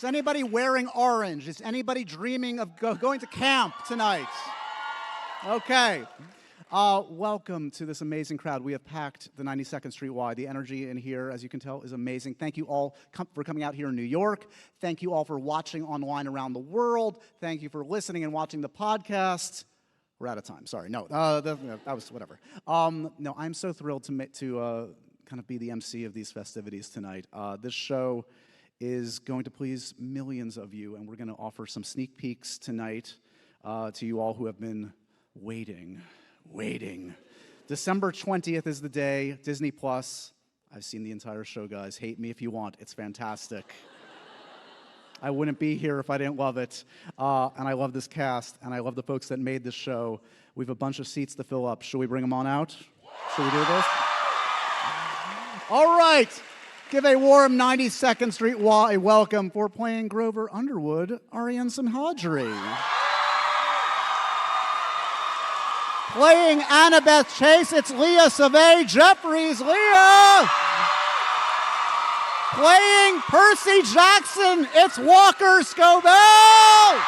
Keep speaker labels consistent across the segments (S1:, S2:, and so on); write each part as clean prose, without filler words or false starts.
S1: Is anybody wearing orange? Is anybody dreaming of going to camp tonight? Okay. Welcome to this amazing crowd. We have packed the 92nd Street Y. The energy in here, as you can tell, is amazing. Thank you all for coming out here in New York. Thank you all for watching online around the world. Thank you for listening and watching the podcast. We're out of time. Sorry. No, that was whatever. No, I'm so thrilled to kind of be the MC of these festivities tonight. This show is going to please millions of you, and we're going to offer some sneak peeks tonight to you all who have been waiting. December 20th is the day, Disney Plus. I've seen the entire show, guys. Hate me if you want. It's fantastic. I wouldn't be here if I didn't love it. And I love this cast, and I love the folks that made this show. We have a bunch of seats to fill up. Should we bring them on out? Should we do this? All right. Give a warm 92nd Street Y welcome for playing Grover Underwood, Aryan Simhadri. Playing Annabeth Chase, it's Leah Sava, Jeffries, Leah. Playing Percy Jackson, it's Walker Scobell.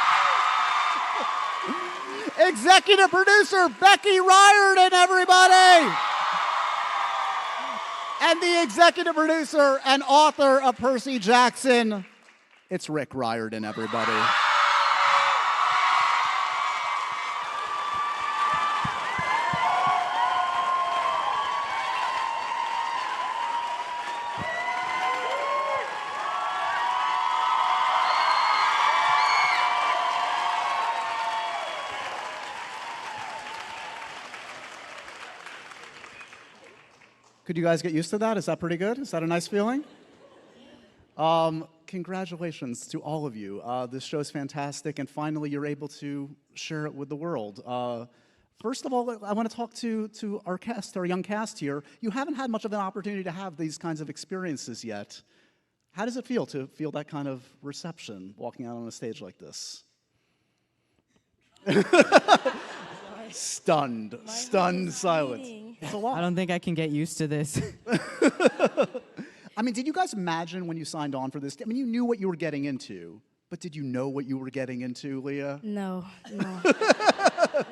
S1: Executive producer, Becky Riordan, everybody. And the executive producer and author of Percy Jackson, it's Rick Riordan, everybody. Could you guys get used to that? Is that pretty good? Is that a nice feeling? Congratulations to all of you. This show is fantastic, and finally you're able to share it with the world. First of all, I want to talk to our cast, our young cast here. You haven't had much of an opportunity to have these kinds of experiences yet. How does it feel to feel that kind of reception walking out on a stage like this? Stunned silence. It's a lot.
S2: I don't think I can get used to this.
S1: I mean, did you guys imagine when you signed on for this? I mean, you knew what you were getting into, but did you know what you were getting into, Leah?
S3: No.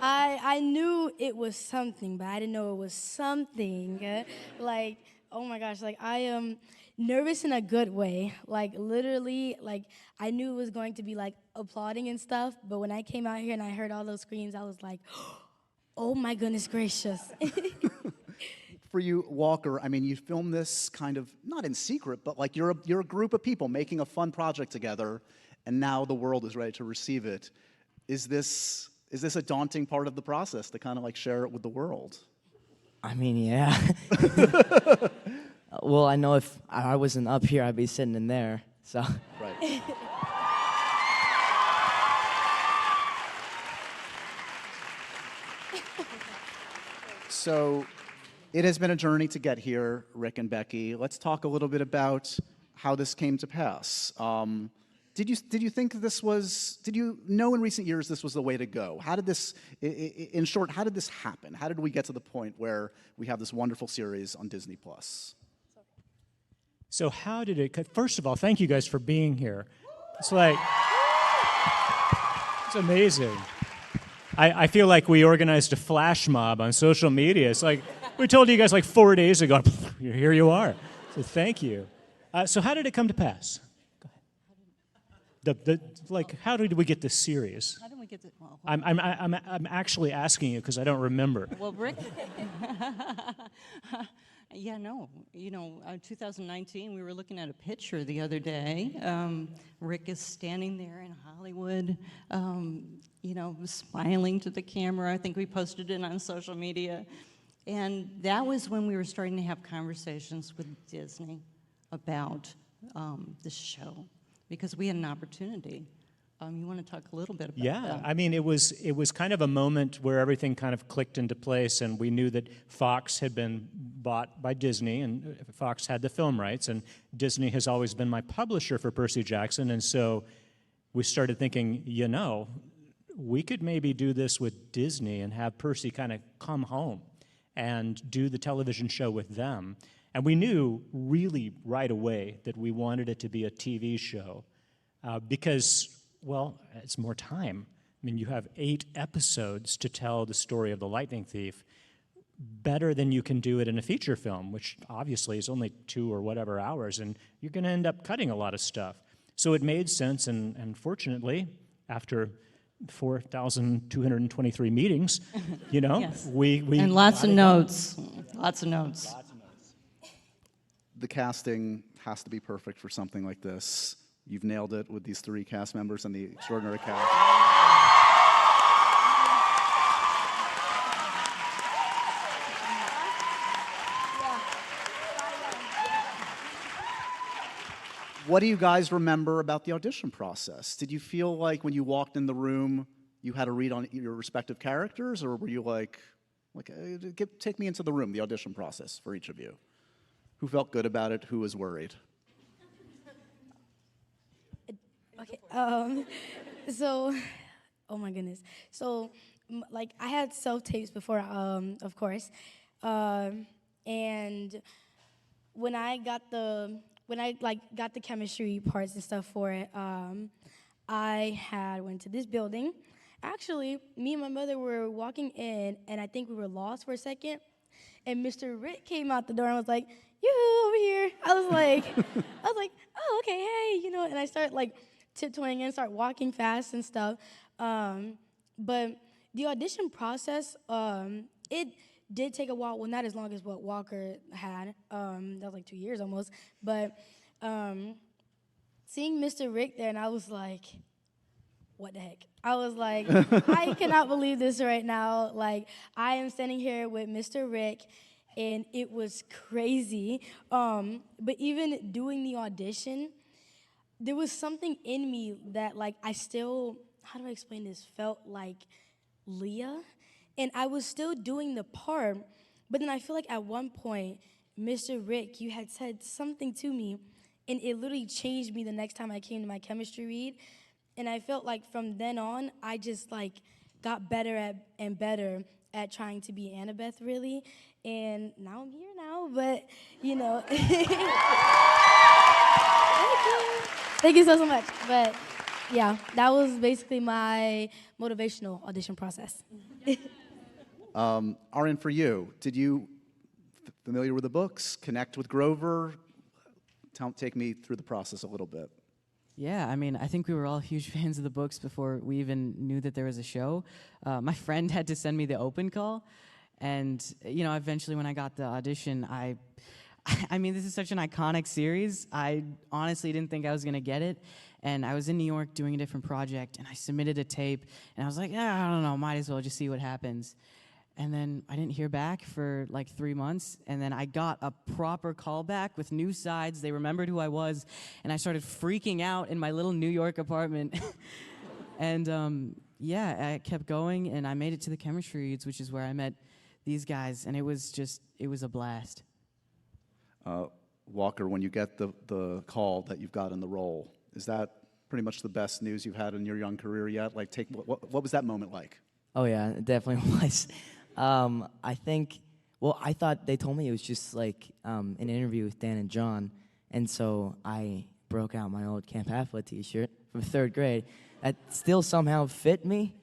S3: I knew it was something, but I didn't know it was something. Like, oh my gosh, like I am nervous in a good way. Like literally, like I knew it was going to be like applauding and stuff, but when I came out here and I heard all those screams, I was like, oh my goodness gracious.
S1: For you, Walker, I mean, you filmed this kind of, not in secret, but like you're a group of people making a fun project together, and now the world is ready to receive it. Is this a daunting part of the process to kind of like share it with the world?
S2: I mean, yeah. Well, I know if I wasn't up here, I'd be sitting in there, so.
S1: Right. So it has been a journey to get here, Rick and Becky. Let's talk a little bit about how this came to pass. Did you think this was, did you know in recent years this was the way to go? How did this, in short, how did this happen? How did we get to the point where we have this wonderful series on Disney Plus?
S4: So how did it, first of all, thank you guys for being here. It's like, it's amazing. I feel like we organized a flash mob on social media. It's like, we told you guys like 4 days ago, here you are. So thank you. So how did it come to pass? Go ahead. How did we get this series?
S5: How did we get this? Well,
S4: I'm actually asking you because I don't remember.
S5: well, Rick. Yeah, no. 2019, we were looking at a picture the other day. Rick is standing there in Hollywood, smiling to the camera. I think we posted it on social media. And that was when we were starting to have conversations with Disney about the show, because we had an opportunity. You want to talk a little bit about that?
S4: Yeah, I mean, it was kind of a moment where everything kind of clicked into place, and we knew that Fox had been bought by Disney, and Fox had the film rights, and Disney has always been my publisher for Percy Jackson, and so we started thinking, we could maybe do this with Disney and have Percy kind of come home and do the television show with them. And we knew really right away that we wanted it to be a TV show. because, well, it's more time. I mean, you have 8 episodes to tell the story of the Lightning Thief better than you can do it in a feature film, which obviously is only 2 or whatever hours, and you're going to end up cutting a lot of stuff. So it made sense, and fortunately, after 4,223 meetings,
S5: Yes.
S4: we
S5: And lots of notes. Lots of notes.
S1: The casting has to be perfect for something like this. You've nailed it with these 3 cast members and the extraordinary cast. What do you guys remember about the audition process? Did you feel like when you walked in the room, you had to read on your respective characters, or were you take me into the room, the audition process for each of you? Who felt good about it? Who was worried?
S3: Okay. So, oh my goodness. So, I had self-tapes before, of course, and when I got the chemistry parts and stuff for it, I went to this building. Actually, me and my mother were walking in, and I think we were lost for a second, and Mr. Rick came out the door and was like, "Yoo, over here." I was like, "Oh, okay, hey," and I start tiptoeing in, start walking fast and stuff. But the audition process, it did take a while. Well, not as long as what Walker had. That was 2 years almost. But seeing Mr. Rick there, and I was like, what the heck? I was like, I cannot believe this right now. I am standing here with Mr. Rick, and it was crazy. But even doing the audition, there was something in me that, I still, how do I explain this, felt like Leah. And I was still doing the part, but then I feel like at one point, Mr. Rick, you had said something to me, and it literally changed me the next time I came to my chemistry read. And I felt like from then on, I just got better and better at trying to be Annabeth, really. And now I'm here now, but Thank you so much. But yeah, that was basically my motivational audition process.
S1: Aryan, for you, did you familiar with the books, connect with Grover? Take me through the process a little bit.
S2: Yeah, I mean, I think we were all huge fans of the books before we even knew that there was a show. My friend had to send me the open call, and eventually when I got the audition, I mean, this is such an iconic series. I honestly didn't think I was gonna get it, and I was in New York doing a different project, and I submitted a tape, and I was like, I don't know, might as well just see what happens. And then I didn't hear back for 3 months, and then I got a proper callback with new sides. They remembered who I was, and I started freaking out in my little New York apartment. And yeah, I kept going, and I made it to the chemistry reads, which is where I met these guys, and it was a blast.
S1: Walker, when you get the call that you've got in the role, is that pretty much the best news you've had in your young career yet? What was that moment like?
S2: Oh yeah, it definitely was. I think, I thought they told me it was just an interview with Dan and John, and so I broke out my old Camp Half-Blood t-shirt from 3rd grade that still somehow fit me.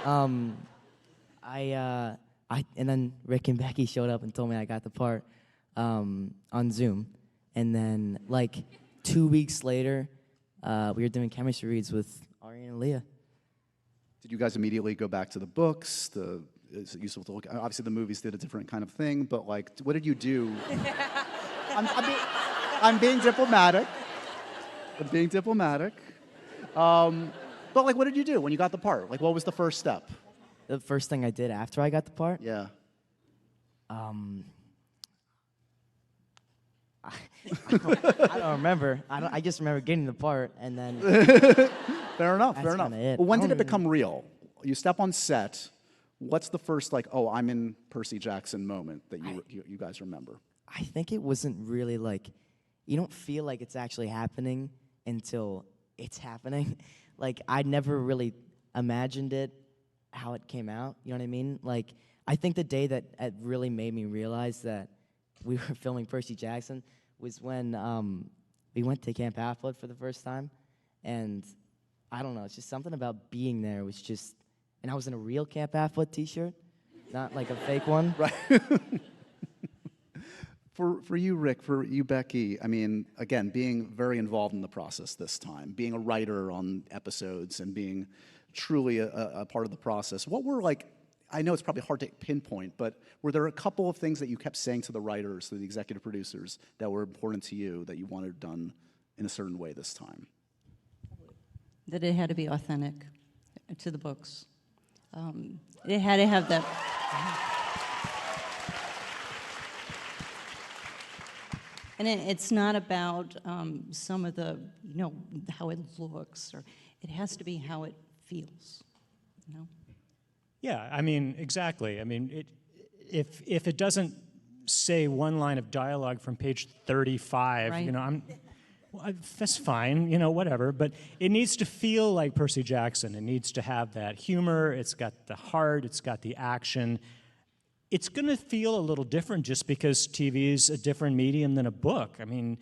S2: And then Rick and Becky showed up and told me I got the part on Zoom, and then 2 weeks later, we were doing chemistry reads with Aryan and Leah.
S1: Did you guys immediately go back to the books? Is it useful to look? Obviously, the movies did a different kind of thing, but what did you do? I'm being diplomatic. I'm being diplomatic. But what did you do when you got the part? What was the first step?
S2: The first thing I did after I got the part?
S1: Yeah.
S2: I don't remember. I just remember getting the part, and then
S1: Fair enough.
S2: That's
S1: Fair enough.
S2: kinda it.
S1: Well, when
S2: I
S1: did
S2: don't
S1: it become real? You step on set. What's the first I'm in Percy Jackson moment that you guys remember?
S2: I think it wasn't really you don't feel like it's actually happening until it's happening. I never really imagined it, how it came out. You know what I mean? I think the day that it really made me realize that we were filming Percy Jackson was when we went to Camp Half-Blood for the first time.
S6: And I don't know, it's just something about being there was just, and I was in a real Camp Half-Foot t-shirt, not like a fake one.
S1: Right. For you, Rick, for you, Becky, I mean, again, being very involved in the process this time, being a writer on episodes and being truly a part of the process, what were like, I know it's probably hard to pinpoint, but were there a couple of things that you kept saying to the writers, to the executive producers, that were important to you that you wanted done in a certain way this time?
S5: That it had to be authentic to the books. It had to have that. And it's not about some of the, how it looks, or it has to be how it feels,
S4: Yeah, I mean, exactly. I mean, if it doesn't say one line of dialogue from page 35,
S5: Right.
S4: Well, that's fine, whatever. But it needs to feel like Percy Jackson. It needs to have that humor. It's got the heart. It's got the action. It's going to feel a little different just because TV is a different medium than a book. I mean,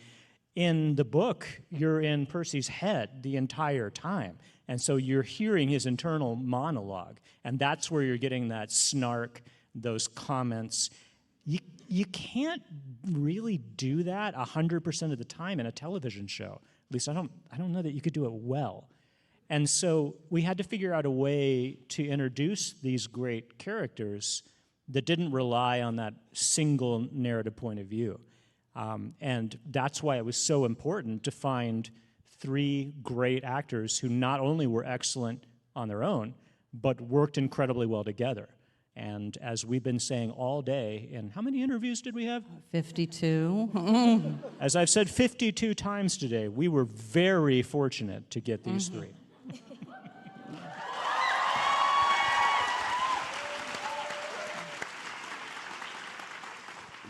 S4: in the book, you're in Percy's head the entire time. And so you're hearing his internal monologue. And that's where you're getting that snark, those comments. You can't really do that 100% of the time in a television show. At least I don't know that you could do it well. And so we had to figure out a way to introduce these great characters that didn't rely on that single narrative point of view. And that's why it was so important to find 3 great actors who not only were excellent on their own, but worked incredibly well together. And as we've been saying all day, and how many interviews did we have?
S5: 52.
S4: As I've said 52 times today, we were very fortunate to get these 3.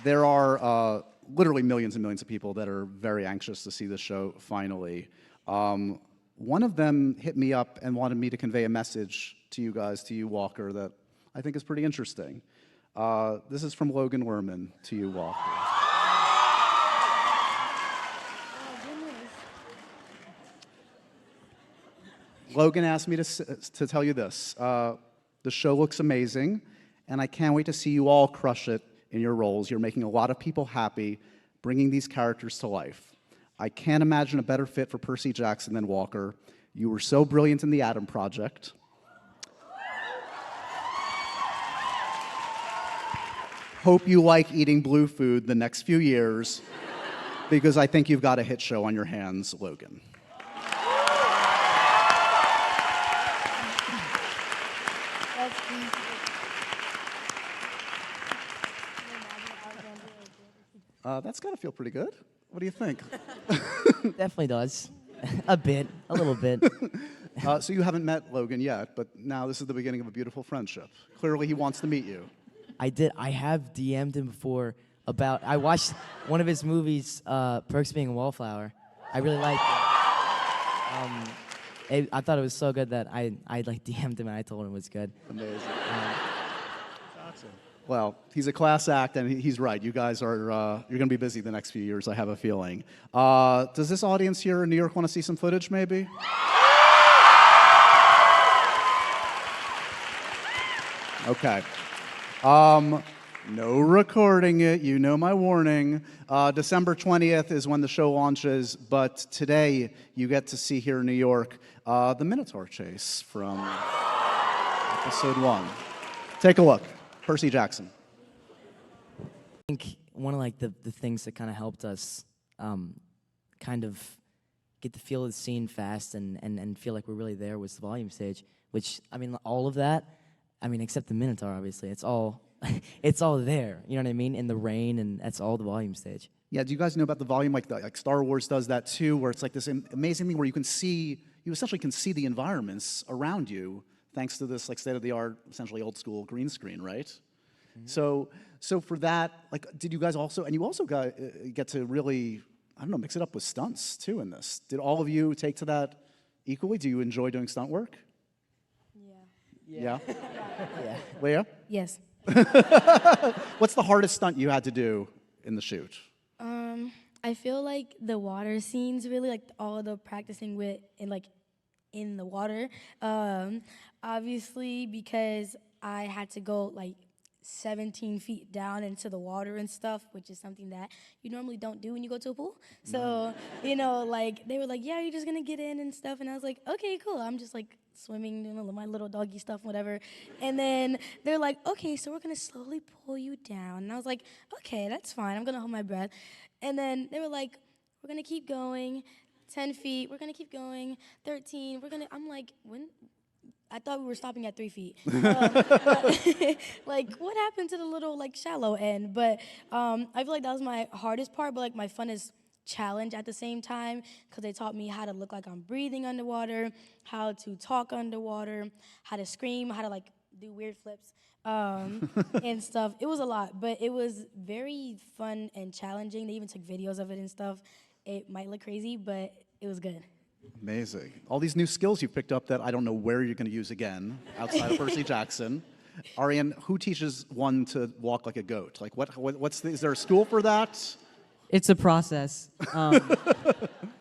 S1: There are literally millions and millions of people that are very anxious to see the show finally. One of them hit me up and wanted me to convey a message to you guys, to you, Walker, that I think is pretty interesting. This is from Logan Lerman to you, Walker. Logan asked me to tell you this. The show looks amazing, and I can't wait to see you all crush it in your roles. You're making a lot of people happy, bringing these characters to life. I can't imagine a better fit for Percy Jackson than Walker. You were so brilliant in The Atom Project. Hope you like eating blue food the next few years, because I think you've got a hit show on your hands, Logan. That's got to feel pretty good. What do you think?
S6: Definitely does. A bit, a little bit.
S1: So you haven't met Logan yet, but now this is the beginning of a beautiful friendship. Clearly he wants to meet you.
S6: I did. I have DM'd him before about, I watched one of his movies, Perks Being a Wallflower. I really liked it. I thought it was so good that I like DM'd him and I told him it was good.
S1: Amazing. Awesome. Well, he's a class act, and he's right. You guys are, you're going to be busy the next few years, I have a feeling. Does this audience here in New York want to see some footage, maybe? Okay. No recording it. You know my warning. December 20th is when the show launches, but today you get to see here in New York the Minotaur chase from episode 1. Take a look. Percy Jackson.
S6: I think one of like the things that kind of helped us kind of get the feel of the scene fast and feel like we're really there was the volume stage, which, I mean, all of that, I mean, except the Minotaur, obviously, it's all it's all there, you know what I mean, in the rain, and that's all the volume stage.
S1: Yeah, do you guys know about the volume? Like Star Wars does that too, where it's like this amazing thing where you essentially can see the environments around you thanks to this like state-of-the-art, essentially old-school green screen, right? Mm-hmm. So for that, like, did you guys also, and you also get to really, I don't know, mix it up with stunts too in this. Did all of you take to that equally? Do you enjoy doing stunt work? Yeah?
S6: Yeah.
S1: Leah?
S3: Yes.
S1: What's the hardest stunt you had to do in the shoot?
S3: I feel like the water scenes really, like all the practicing with and like in the water. Obviously, because I had to go like 17 feet down into the water and stuff, which is something that you normally don't do when you go to a pool. So, like they were like, yeah, you're just gonna get in and stuff. And I was like, okay, cool. I'm just like swimming, doing my little doggy stuff, whatever. And then they're like, okay, so we're gonna slowly pull you down. And I was like, okay, that's fine. I'm gonna hold my breath. And then they were like, we're gonna keep going. 10 feet, we're gonna keep going. 13, I'm like, when? I thought we were stopping at 3 feet. Like, what happened to the little, like, shallow end? But I feel like that was my hardest part, but, like, my funnest challenge at the same time, because they taught me how to look like I'm breathing underwater, how to talk underwater, how to scream, how to, like, do weird flips and stuff. It was a lot, but it was very fun and challenging. They even took videos of it and stuff. It might look crazy, but it was good.
S1: Amazing. All these new skills you've picked up that I don't know where you're going to use again outside of Percy Jackson. Aryan, who teaches one to walk like a goat? Like, is there a school for that?
S2: It's a process.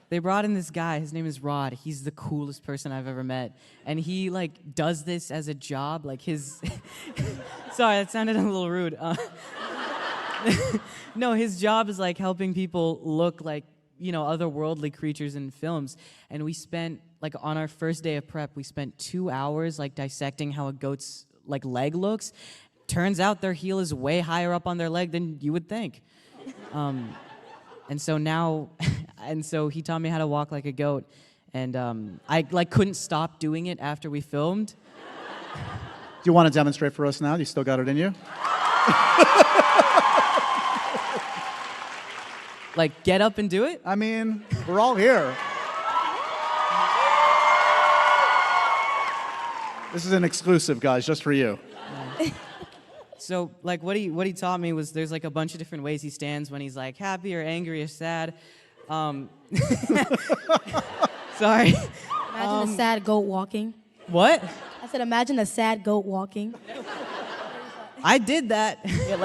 S2: They brought in this guy. His name is Rod. He's the coolest person I've ever met. And he, like, does this as a job. Like, his... Sorry, that sounded a little rude. No, his job is, like, helping people look like, otherworldly creatures in films. And we spent, like, on our first day of prep, we spent 2 hours, like, dissecting how a goat's, like, leg looks. Turns out their heel is way higher up on their leg than you would think. And so now, and so he taught me how to walk like a goat. And I, like, couldn't stop doing it after we filmed.
S1: Do you want to demonstrate for us now? You still got it in you?
S2: Like, get up and do it?
S1: I mean, we're all here. This is an exclusive, guys, just for you.
S2: So, like, what he taught me was there's, like, a bunch of different ways he stands when he's, like, happy or angry or sad. Sorry.
S3: Imagine a sad goat walking.
S2: What?
S3: I said, imagine a sad goat walking.
S2: I did that.
S6: Yeah,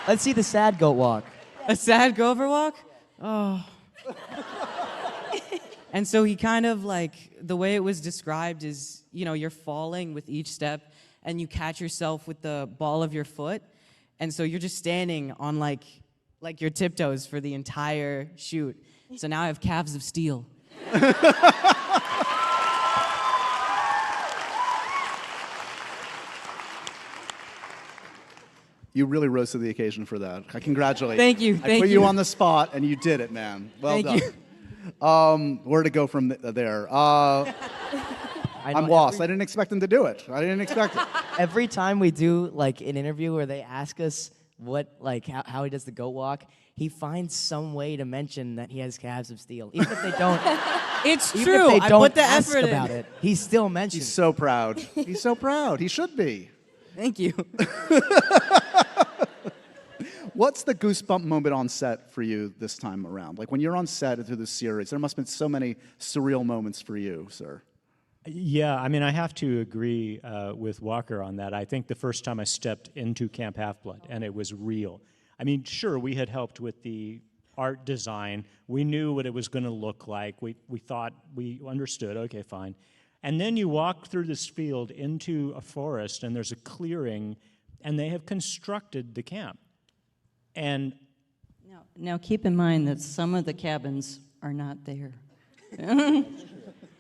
S6: let's see the sad goat walk.
S2: A sad Grover walk? Oh. And so he kind of, like, the way it was described is, you're falling with each step and you catch yourself with the ball of your foot. And so you're just standing on, like your tiptoes for the entire shoot. So now I have calves of steel.
S1: You really rose to the occasion for that. I congratulate
S2: Thank you.
S1: I put you on the spot, and you did it, man. Well
S2: Thank
S1: done. Where to go from there? I'm lost. I didn't expect him to do it. I didn't expect it.
S6: Every time we do, like, an interview where they ask us how he does the goat walk, he finds some way to mention that he has calves of steel. Even if they don't...
S2: It's
S6: even
S2: true.
S6: If they
S2: I
S6: don't
S2: put the
S6: ask
S2: effort
S6: about
S2: in.
S6: it, he still mentions
S1: He's so proud. He's so proud. He should be.
S2: Thank you.
S1: What's the goosebump moment on set for you this time around? Like, when you're on set through this series, there must have been so many surreal moments for you, sir.
S4: Yeah, I mean, I have to agree with Walker on that. I think the first time I stepped into Camp Half-Blood, and it was real. I mean, sure, we had helped with the art design. We knew what it was going to look like. We thought, we understood, okay, fine. And then you walk through this field into a forest, and there's a clearing, and they have constructed the camp. And
S5: Now keep in mind that some of the cabins are not there.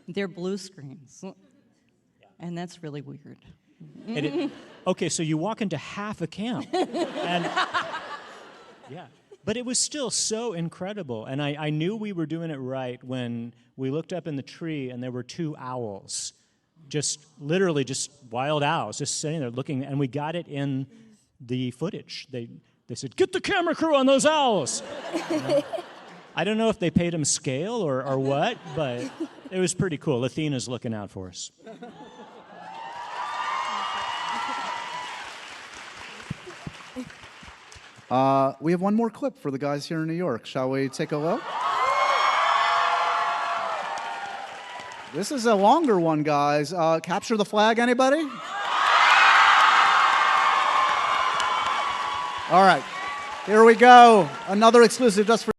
S5: They're blue screens. And that's really weird.
S4: okay, so you walk into half a camp. And yeah. But it was still so incredible. And I knew we were doing it right when we looked up in the tree and there were 2 owls. Literally just wild owls, just sitting there looking. And we got it in the footage. They said, get the camera crew on those owls. I don't know if they paid them scale or what, but it was pretty cool. Athena's looking out for us.
S1: We have one more clip for the guys here in New York. Shall we take a look? This is a longer one, guys. Capture the flag, anybody? All right. Here we go. Another exclusive just for.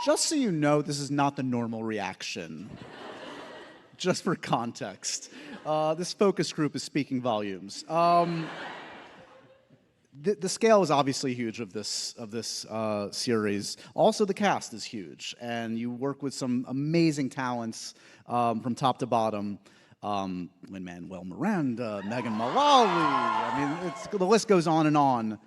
S1: Just so you know, this is not the normal reaction. Just for context. This focus group is speaking volumes. The scale is obviously huge of this series. Also, the cast is huge, and you work with some amazing talents from top to bottom. Lin-Manuel Miranda, Megan Mullally. I mean, the list goes on and on.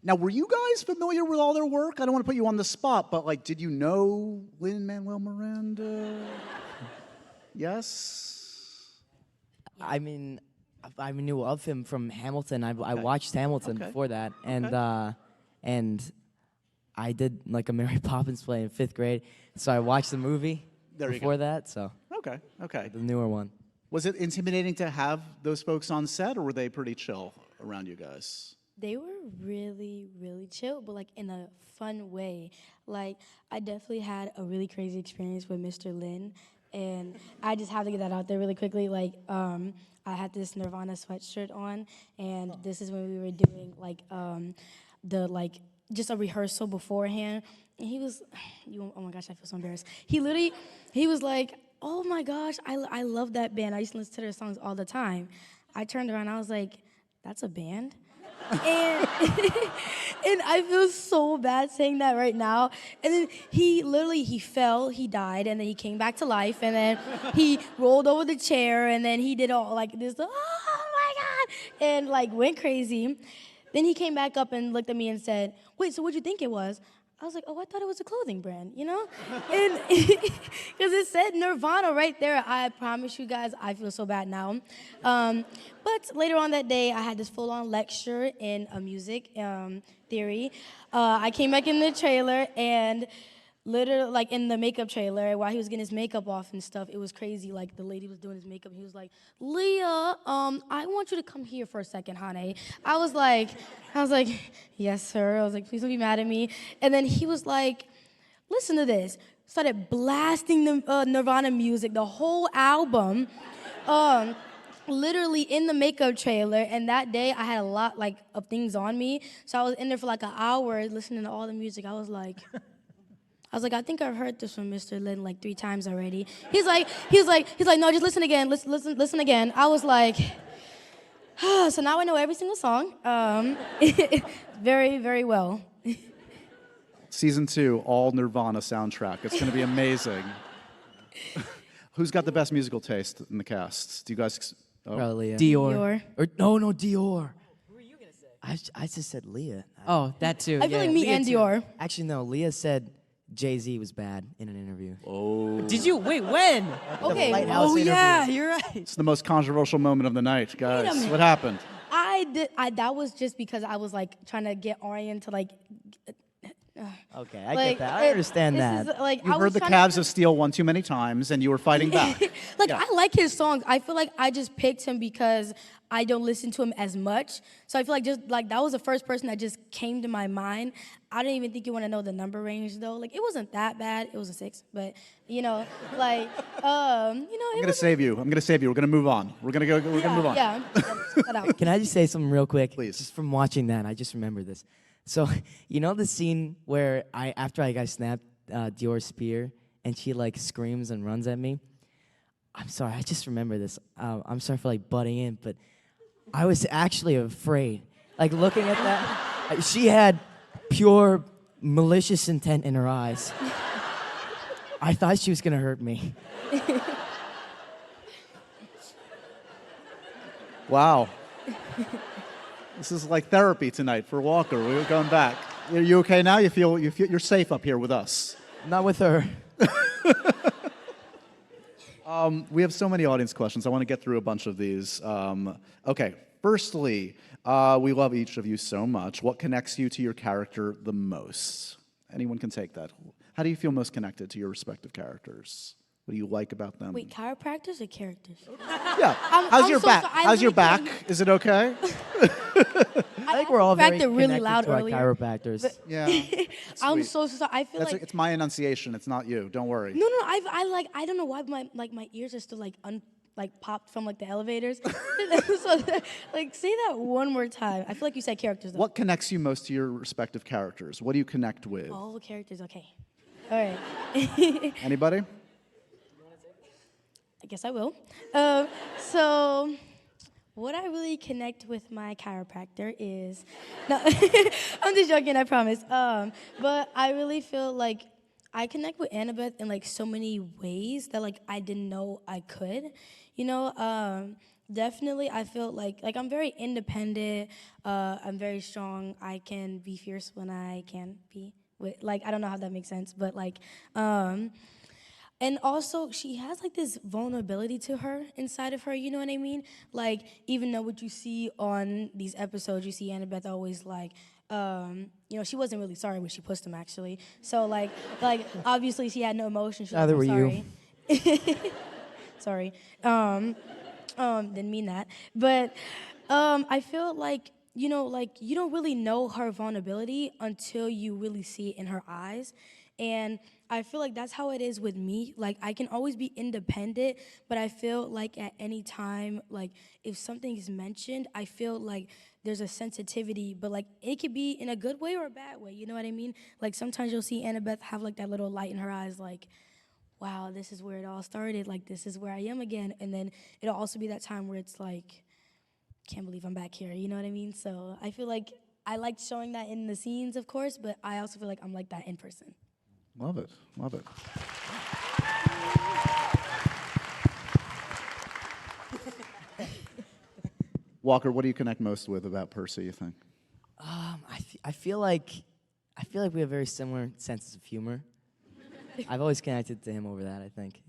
S1: Now, were you guys familiar with all their work? I don't want to put you on the spot, but like, did you know Lin-Manuel Miranda? Yes?
S6: I mean, I knew of him from Hamilton. I watched Hamilton before that, and I did like a Mary Poppins play in 5th grade. So I watched the movie before that. So
S1: Okay.
S6: the newer one.
S1: Was it intimidating to have those folks on set, or were they pretty chill around you guys?
S3: They were really, really chill, but like in a fun way. Like I definitely had a really crazy experience with Mr. Lin, and I just have to get that out there really quickly. Like I had this Nirvana sweatshirt on, and this is when we were doing like just a rehearsal beforehand. And he was, oh my gosh, I feel so embarrassed. He was like, oh my gosh, I love that band. I used to listen to their songs all the time. I turned around, I was like, that's a band? And and I feel so bad saying that right now. And then he fell, he died, and then he came back to life, and then he rolled over the chair, and then he did all like this, oh my God, and like went crazy. Then he came back up and looked at me and said, wait, so what'd you think it was? I was like, oh, I thought it was a clothing brand, you know? And because it said Nirvana right there. I promise you guys, I feel so bad now. But later on that day, I had this full-on lecture in music theory. I came back in the trailer, and literally, like in the makeup trailer, while he was getting his makeup off and stuff, it was crazy. Like the lady was doing his makeup, and he was like, Leah, I want you to come here for a second, honey. I was like, yes, sir. I was like, please don't be mad at me. And then he was like, listen to this. Started blasting the Nirvana music, the whole album, literally in the makeup trailer. And that day, I had a lot like of things on me, so I was in there for like an hour listening to all the music. I was like, I think I've heard this from Mr. Lin like 3 times already. He's like, no, just listen again. Listen again. I was like, so now I know every single song, very, very well.
S1: Season 2, all Nirvana soundtrack. It's going to be amazing. Who's got the best musical taste in the cast? Do you guys? Oh.
S6: Probably
S2: Dior.
S6: Or no, Dior. Who were you gonna say? I just said Leah.
S2: Oh, that too.
S3: I feel like me
S2: Leah
S3: and
S2: too.
S3: Dior.
S6: Actually, no. Leah said Jay-Z was bad in an interview.
S1: Oh.
S2: Did you? Wait, when?
S3: Okay.
S6: Lighthouse interview.
S2: Yeah, you're right.
S1: It's the most controversial moment of the night, guys. What happened?
S3: That was just because I was like trying to get Aryan to like.
S6: Okay, I get that. I understand that.
S1: You heard the Calves of Steel one too many times, and you were fighting back.
S3: I like his songs. I feel like I just picked him because I don't listen to him as much. So I feel like just like that was the first person that just came to my mind. I didn't even think you want to know the number range though. Like it wasn't that bad. It was a 6, but
S1: I'm gonna save you. We're gonna move on. We're gonna move on.
S3: Yeah. That out.
S6: Can I just say something real quick?
S1: Please.
S6: Just from watching that, I just remembered this. So, you know the scene where after I got snapped Dior's spear, and she like screams and runs at me? I'm sorry, I just remember this. I'm sorry for like butting in, but I was actually afraid. Like looking at that, she had pure malicious intent in her eyes. I thought she was gonna hurt me.
S1: Wow. This is like therapy tonight for Walker. We're going back. Are you okay now? You feel you're safe up here with us?
S6: Not with her.
S1: We have so many audience questions. I want to get through a bunch of these. Okay. Firstly, we love each of you so much. What connects you to your character the most? Anyone can take that. How do you feel most connected to your respective characters? What do you like about them?
S3: Wait, chiropractors or characters?
S1: Yeah. How's your back? How's your back? Is it okay?
S6: I think we're all very
S3: connected really
S6: connected
S3: loud
S6: to our
S3: earlier.
S6: chiropractors.
S1: Yeah.
S3: I'm
S1: Sweet.
S3: so sorry. I feel like
S1: It's my enunciation. It's not you. Don't worry.
S3: no. I don't know why my ears are still like like popped from like the elevators. So, like, say that one more time. I feel like you said characters though.
S1: What connects you most to your respective characters? What do you connect with?
S3: All the characters, okay. All right.
S1: Anybody?
S3: I guess I will. So, what I really connect with my chiropractor is, no, I'm just joking, I promise. But I really feel like I connect with Annabeth in like so many ways that like I didn't know I could. You know, definitely I feel like I'm very independent. I'm very strong. I can be fierce when I can be. Like, I don't know how that makes sense, but like, and also, she has like this vulnerability to her inside of her, you know what I mean? Like, even though what you see on these episodes, you see Annabeth always like, you know, she wasn't really sorry when she pushed him actually. So like obviously she had no emotion. She was
S6: Neither
S3: like,
S6: were
S3: "I'm sorry." Sorry. Didn't mean that. But I feel like, you know, like you don't really know her vulnerability until you really see it in her eyes. And I feel like that's how it is with me. Like, I can always be independent, but I feel like at any time, like, if something is mentioned, I feel like there's a sensitivity, but, like, it could be in a good way or a bad way, you know what I mean? Like, sometimes you'll see Annabeth have, like, that little light in her eyes, like, wow, this is where it all started. Like, this is where I am again. And then it'll also be that time where it's like, can't believe I'm back here, you know what I mean? So I feel like I like showing that in the scenes, of course, but I also feel like I'm like that in person.
S1: Love it. Love it. Walker, what do you connect most with about Percy, you think?
S6: I feel like we have very similar senses of humor. I've always connected to him over that, I think.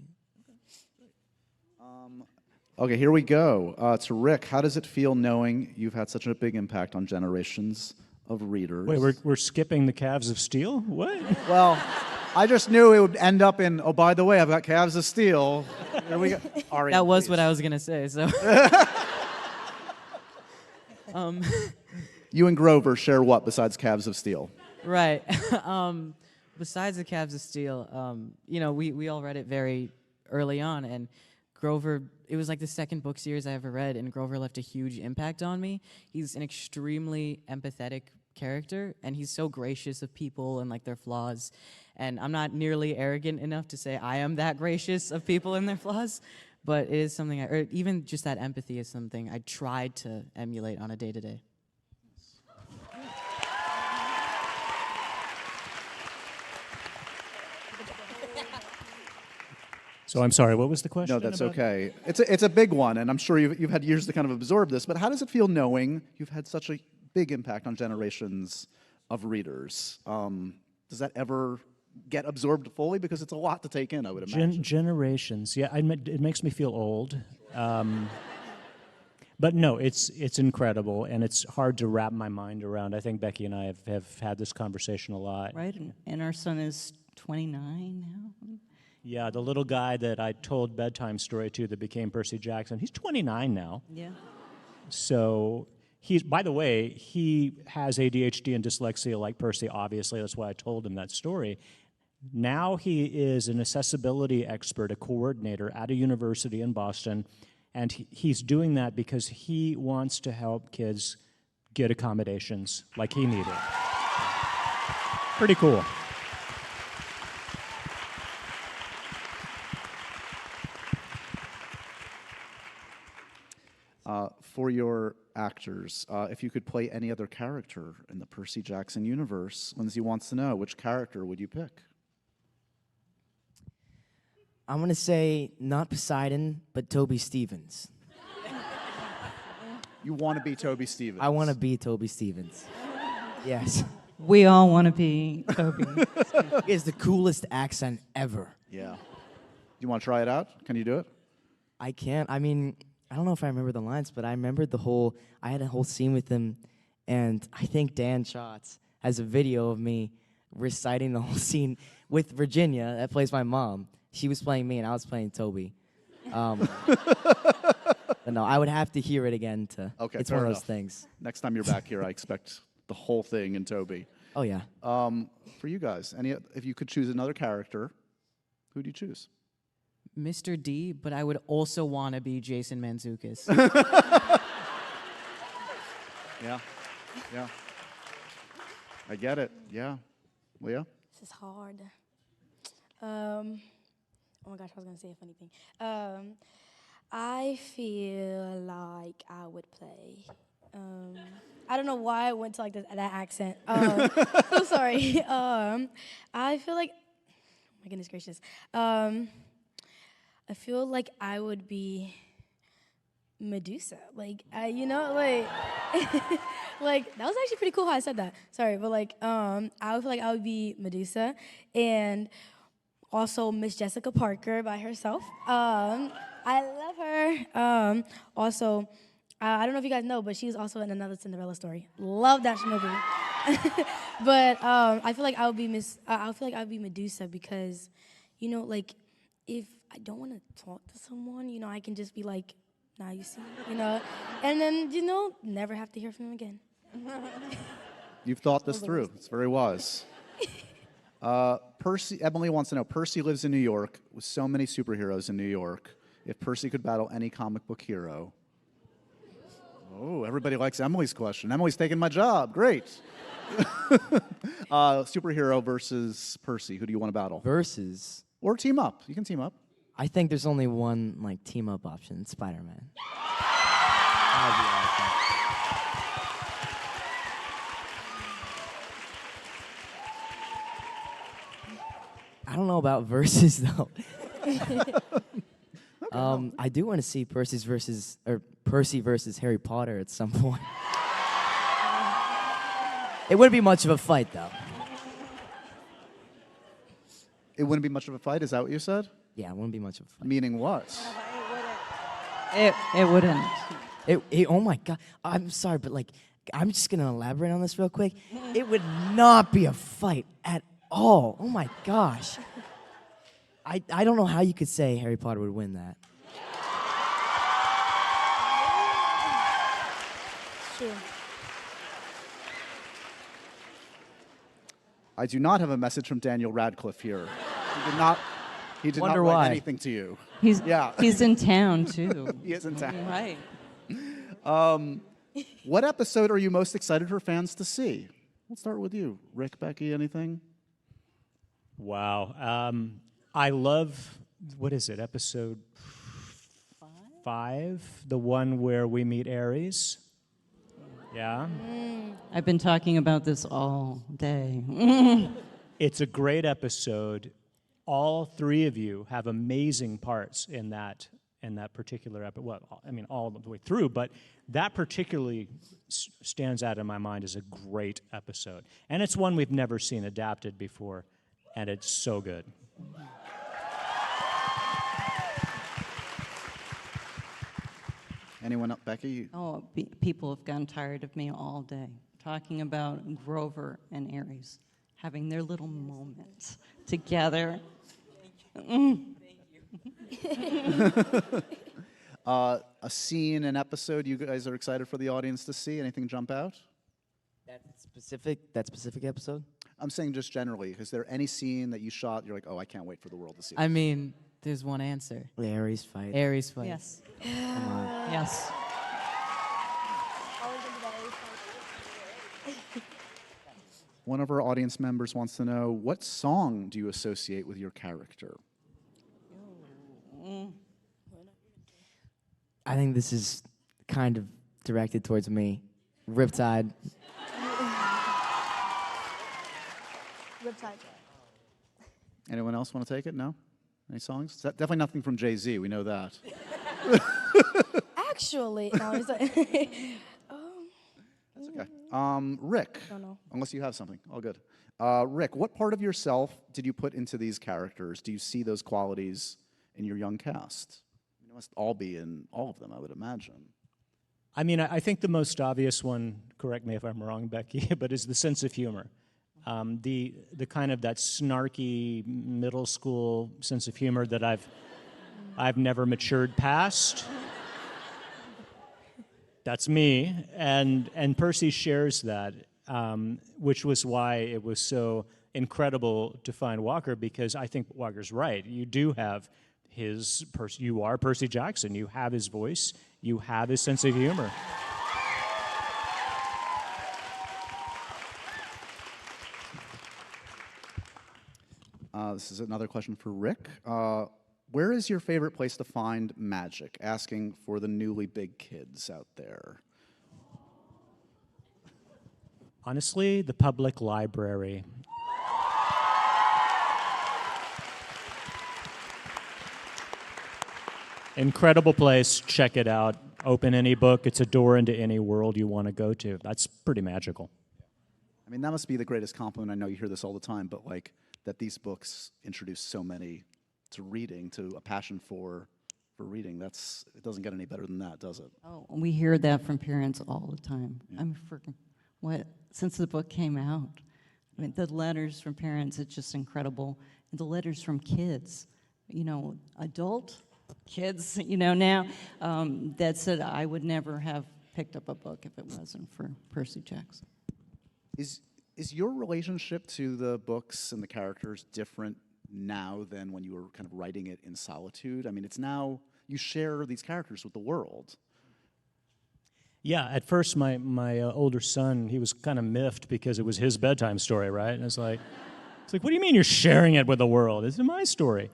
S1: Okay, here we go. To Rick, how does it feel knowing you've had such a big impact on generations of readers?
S4: Wait, we're skipping the Calves of Steel? What?
S1: Well, I just knew it would end up in, oh, by the way, I've got Calves of Steel. Here we go. Aryan,
S2: That was
S1: please.
S2: what I was gonna say. So,
S1: You and Grover share what besides Calves of Steel?
S2: right. Besides the Calves of Steel, you know, we all read it very early on, and Grover, it was like the second book series I ever read, and Grover left a huge impact on me. He's an extremely empathetic character, and he's so gracious of people and like their flaws. And I'm not nearly arrogant enough to say I am that gracious of people and their flaws, but it is something, or even just that empathy is something I tried to emulate on a day-to-day.
S4: So I'm sorry, what was the question?
S1: No, that's
S4: about?
S1: okay. It's a big one, and I'm sure you've had years to kind of absorb this, but how does it feel knowing you've had such a big impact on generations of readers? Does that ever get absorbed fully? Because it's a lot to take in, I would imagine.
S4: Generations, yeah, it makes me feel old. But no, it's incredible, and it's hard to wrap my mind around. I think Becky and I have had this conversation a lot.
S5: Right, and our son is 29 now.
S4: Yeah, the little guy that I told bedtime story to that became Percy Jackson, he's 29 now.
S5: Yeah.
S4: So by the way, he has ADHD and dyslexia like Percy, obviously. That's why I told him that story. Now he is an accessibility expert, a coordinator at a university in Boston, and he's doing that because he wants to help kids get accommodations like he needed. Pretty cool.
S1: For your actors, if you could play any other character in the Percy Jackson universe, Lindsay wants to know, which character would you pick?
S6: I'm going to say not Poseidon, but Toby Stevens.
S1: You want to be Toby Stevens.
S6: I want to be Toby Stevens. Yes.
S5: We all want to be Toby.
S6: He has the coolest accent ever.
S1: Yeah. You want to try it out? Can you do it?
S6: I can't. I mean, I don't know if I remember the lines, but I remembered I had a whole scene with him, and I think Dan Schatz has a video of me reciting the whole scene with Virginia, that plays my mom. She was playing me, and I was playing Toby. But no, I would have to hear it again to.
S1: Okay,
S6: it's
S1: fair
S6: one of
S1: enough.
S6: those things.
S1: Next time you're back here, I expect the whole thing in Toby.
S6: Oh yeah.
S1: For you guys, if you could choose another character, who do you choose?
S2: Mr. D, but I would also want to be Jason Mantzoukas.
S1: Yeah. Yeah. I get it. Yeah. Leah?
S3: This is hard. Oh my gosh, I was gonna say a funny thing. I feel like I would play. I don't know why I went to like that accent. So sorry. I feel like, oh my goodness gracious. I feel like I would be Medusa. Like, you know, like, like that was actually pretty cool how I said that. Sorry, but like, I would feel like I would be Medusa, and also Miss Jessica Parker by herself. I love her. Also, I don't know if you guys know, but she's also in another Cinderella story. Love that movie. But I feel like I would be I feel like I would be Medusa because, you know, like if I don't want to talk to someone, you know, I can just be like, now you see, you know, and then, you know, never have to hear from them again.
S1: You've thought this through. It's very wise. Emily wants to know, Percy lives in New York with so many superheroes in New York. If Percy could battle any comic book hero. Oh, everybody likes Emily's question. Emily's taking my job. Great. Superhero versus Percy. Who do you want to battle?
S6: Versus,
S1: Or team up. You can team up.
S6: I think there's only one like team up option, Spider-Man. That'd be awesome. I don't know about versus though. I do want to see Percy versus Harry Potter at some point. It wouldn't be much of a fight though.
S1: It wouldn't be much of a fight. Is that what you said?
S6: Yeah, it wouldn't be much of a fight.
S1: Meaning what?
S5: It wouldn't.
S6: Oh my God. I'm sorry, but like, I'm just gonna elaborate on this real quick. It would not be a fight at all. Oh my gosh. I don't know how you could say Harry Potter would win that.
S3: Sure.
S1: I do not have a message from Daniel Radcliffe here. He did
S6: Wonder
S1: not write
S6: why.
S1: anything to you.
S5: He's
S1: Yeah.
S5: he's in town too.
S1: He is in town.
S5: Right.
S1: What episode are you most excited for fans to see? We'll start with you. Rick, Becky, anything?
S4: Wow. I love, what is it, episode 5? The one where we meet Ares. Yeah.
S5: I've been talking about this all day.
S4: It's a great episode. All 3 of you have amazing parts in that particular episode. Well, I mean, all the way through, but that particularly stands out in my mind as a great episode. And it's one we've never seen adapted before, and it's so good.
S1: Anyone else? Becky?
S5: Oh, people have gotten tired of me all day talking about Grover and Aries having their little moments together.
S1: A scene, an episode you guys are excited for the audience to see? Anything jump out?
S6: That specific episode?
S1: I'm saying just generally. Is there any scene that you shot, you're like, oh, I can't wait for the world to see
S2: I
S1: this?
S2: mean, there's one answer.
S6: The Ares fight.
S2: Ares fight.
S5: Yes.
S6: Come on.
S5: Yes.
S1: One of our audience members wants to know, what song do you associate with your character?
S6: I think this is kind of directed towards me. Riptide.
S3: Riptide.
S1: Anyone else want to take it? No? Any songs? Definitely nothing from Jay-Z. We know that.
S3: Actually, no, it's like,
S1: That's okay. Rick,
S3: don't know.
S1: unless you have something. All good. Rick, what part of yourself did you put into these characters? Do you see those qualities in your young cast? It must all be in all of them, I would imagine.
S4: I mean, I think the most obvious one, correct me if I'm wrong, Becky, but is the sense of humor. The kind of that snarky middle school sense of humor that I've never matured past. That's me, and Percy shares that, which was why it was so incredible to find Walker, because I think Walker's right. You do have you are Percy Jackson. You have his voice. You have his sense of humor.
S1: This is another question for Rick. Where is your favorite place to find magic? Asking for the newly big kids out there.
S4: Honestly, the public library. Incredible place. Check it out. Open any book. It's a door into any world you want to go to. That's pretty magical.
S1: I mean, that must be the greatest compliment. I know you hear this all the time, but like that these books introduce so many to reading, to a passion for reading. It doesn't get any better than that, does it?
S5: Oh, we hear that from parents all the time. I mean, since the book came out, I mean, the letters from parents, it's just incredible. And the letters from kids, adult kids, now, that said I would never have picked up a book if it wasn't for Percy Jackson.
S1: Is your relationship to the books and the characters different now than when you were kind of writing it in solitude? I mean, it's now you share these characters with the world.
S4: Yeah, at first my older son, he was kind of miffed because it was his bedtime story, right? And it's like, what do you mean you're sharing it with the world? It's my story.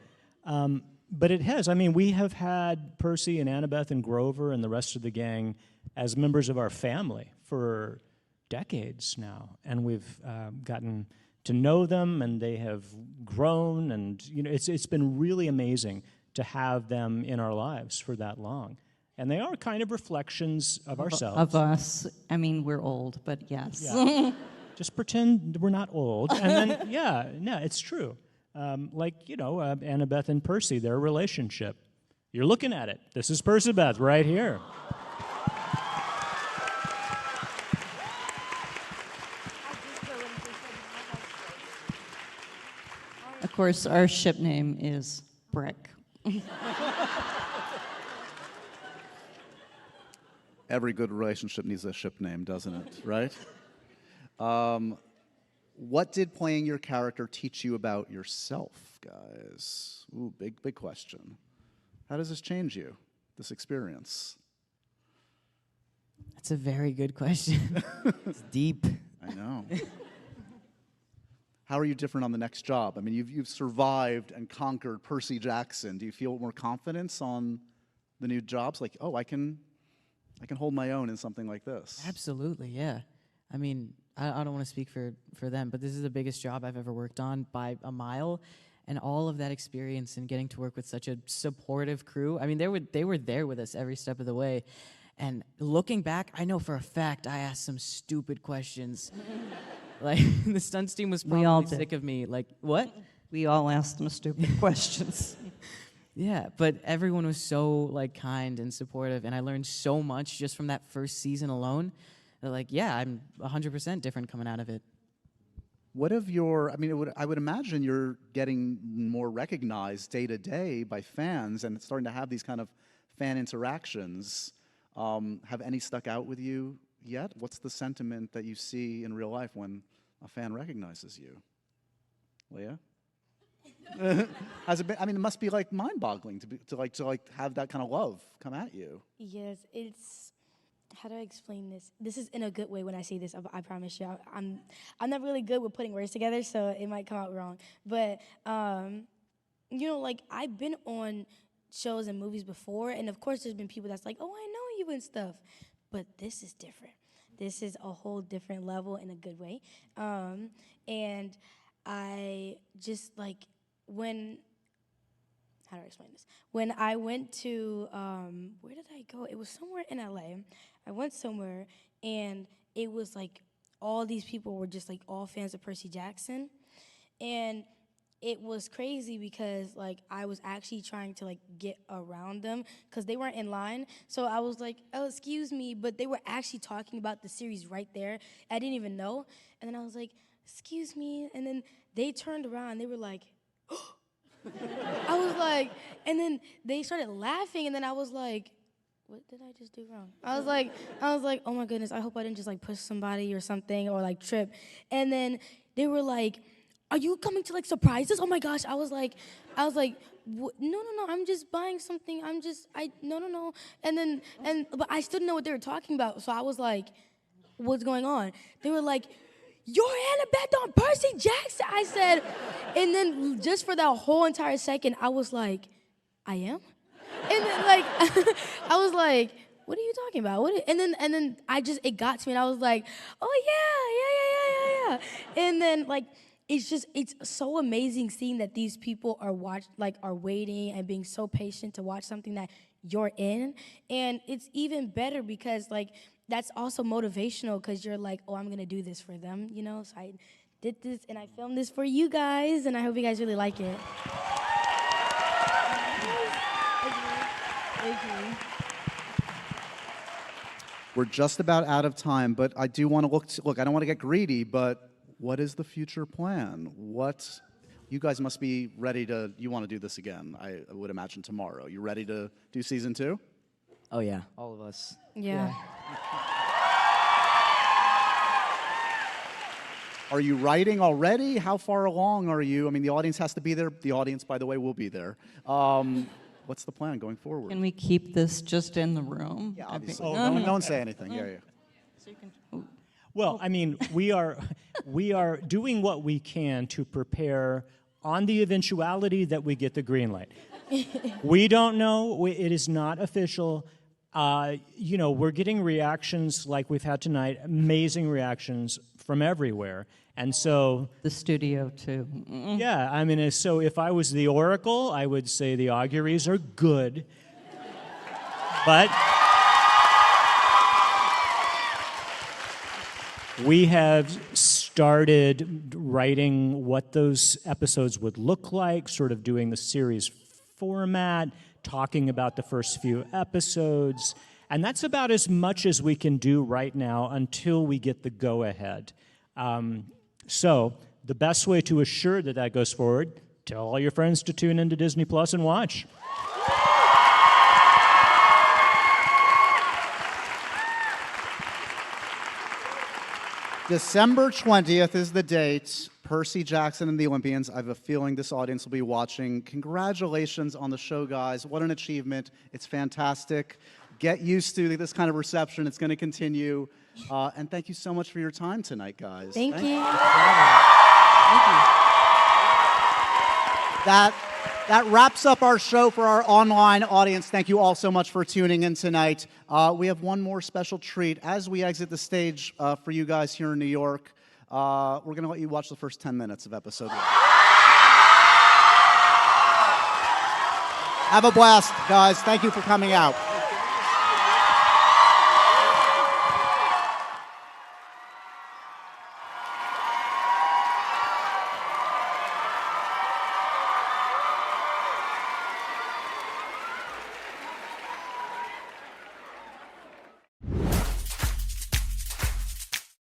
S4: But it has. I mean, we have had Percy and Annabeth and Grover and the rest of the gang as members of our family for decades now, and we've gotten to know them, and they have grown, and it's been really amazing to have them in our lives for that long. And they are kind of reflections of ourselves.
S5: Of us. I mean, we're old, but yes.
S4: Yeah. Just pretend we're not old, and then it's true. Annabeth and Percy, their relationship. You're looking at it. This is Percybeth right here.
S5: Of course, our ship name is Brick.
S1: Every good relationship needs a ship name, doesn't it? Right? What did playing your character teach you about yourself, guys? Ooh, big question. How does this change you, this experience?
S2: That's a very good question.
S6: It's deep.
S1: I know. How are you different on the next job? I mean, you've survived and conquered Percy Jackson. Do you feel more confidence on the new jobs? Like, I can hold my own in something like this.
S2: Absolutely, yeah. I mean, I don't want to speak for them, but this is the biggest job I've ever worked on by a mile, and all of that experience and getting to work with such a supportive crew. I mean, they were there with us every step of the way. And looking back, I know for a fact I asked some stupid questions. Like, the stunts team was probably sick of me. Like, what?
S5: We all asked them stupid questions.
S2: Yeah, but everyone was so, kind and supportive, and I learned so much just from that first season alone. I'm 100% different coming out of it.
S1: What of I would imagine you're getting more recognized day to day by fans, and it's starting to have these kind of fan interactions. Have any stuck out with you yet? What's the sentiment that you see in real life when a fan recognizes you? Leah? Has it been? I mean, it must be mind-boggling to have that kind of love come at you.
S3: Yes, it's. How do I explain this? This is in a good way when I say this. I promise you. I'm not really good with putting words together, so it might come out wrong. But I've been on shows and movies before, and of course, there's been people that's like, "Oh, I know you and stuff," but this is different. This is a whole different level in a good way, and I just when. How do I explain this? When I went to, where did I go? It was somewhere in LA. I went somewhere, and it was all these people were just all fans of Percy Jackson. And it was crazy because I was actually trying to get around them because they weren't in line. So I was like, oh, excuse me, but they were actually talking about the series right there. I didn't even know. And then I was like, excuse me. And then they turned around, and they were like, I was like, and then they started laughing, and then I was like, what did I just do wrong? I was like, oh my goodness, I hope I didn't just push somebody or something or trip. And then they were like, are you coming to like surprise us? Oh my gosh. I was like, no, I'm just buying something. No. But I still didn't know what they were talking about. So I was like, what's going on? They were like, you're Annabeth on Percy Jackson. I said, and then just for that whole entire second, I was like, I am? And then like, I was like, what are you talking about? And then it got to me and I was like, oh yeah. And then like, it's so amazing seeing that these people are waiting and being so patient to watch something that you're in. And it's even better because like, that's also motivational because you're like, oh, I'm gonna do this for them, you know? So I did this and I filmed this for you guys and I hope you guys really like it. Thank you.
S1: We're just about out of time, but I do want to look, I don't want to get greedy, but what is the future plan? You guys must be ready you want to do this again, I would imagine tomorrow. You ready to do season 2?
S6: Oh yeah, all of us.
S3: Yeah.
S1: Are you writing already? How far along are you? I mean, the audience has to be there. The audience, by the way, will be there. What's the plan going forward?
S5: Can we keep this just in the room?
S1: Yeah, obviously. No one say anything. Yeah.
S5: So you can,
S4: Well, I mean, we are doing what we can to prepare on the eventuality that we get the green light. We don't know. It is not official. We're getting reactions like we've had tonight, amazing reactions from everywhere. And so...
S5: the studio, too.
S4: Yeah, I mean, so if I was the oracle, I would say the auguries are good. But... we have started writing what those episodes would look like, sort of doing the series format, talking about the first few episodes, and that's about as much as we can do right now until we get the go-ahead. So the best way to assure that that goes forward, tell all your friends to tune into Disney Plus and watch.
S1: December 20th is the date. Percy Jackson and the Olympians. I have a feeling this audience will be watching. Congratulations on the show, guys. What an achievement. It's fantastic. Get used to this kind of reception. It's going to continue. And thank you so much for your time tonight, guys.
S3: Thank you.
S1: That wraps up our show for our online audience. Thank you all so much for tuning in tonight. We have one more special treat. As we exit the stage for you guys here in New York, we're going to let you watch the first 10 minutes of episode 1. Have a blast, guys. Thank you for coming out.